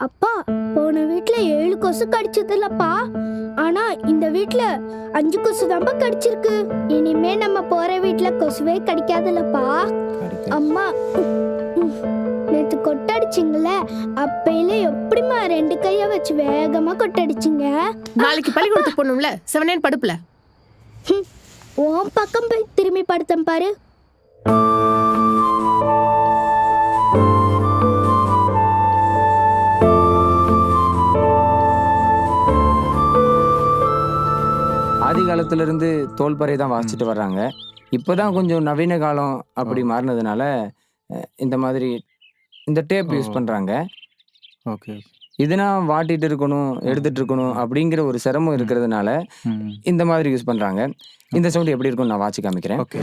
அப்பா, போன வீட்ல 7 கொசு கடிச்சதில்லப்பா. ஆனா இந்த வீட்ல 5 கொசு தான்ப்பா கடிச்சிருக்கு. இனிமே நம்ம போற வீட்ல கொசுவே கடிக்காதுல்லப்பா. அம்மா, நேத்து கொட்டடிச்சிங்கல்ல, அப்பையில எப்படிம்மா 2 கைய வச்சு வேகமா கொட்டடிச்சிங்க? நாளைக்கு பள்ளிக்கூடத்துக்கு போகணும்ல, செவனேன்னு படுப்புல. உன் பக்கம் போய் திரும்பி படுத்தேன் பாரு. ஆதி காலத்திலிருந்து தோல்பறை தான் வாசிச்சுட்டு வர்றாங்க. இப்போதான் கொஞ்சம் நவீன காலம் அப்படி மாறினதுனால இந்த மாதிரி இந்த டேப் யூஸ் பண்றாங்க. ஓகே. இதுனா வாட்டிட்டு இருக்கணும், எடுத்துட்டு இருக்கணும் அப்படிங்கிற ஒரு சிரமம் இருக்கிறதுனால இந்த மாதிரி யூஸ் பண்றாங்க. இந்த சவுண்ட் எப்படி இருக்கும்னு நான் வாட்சி காமிக்கிறேன். ஓகே.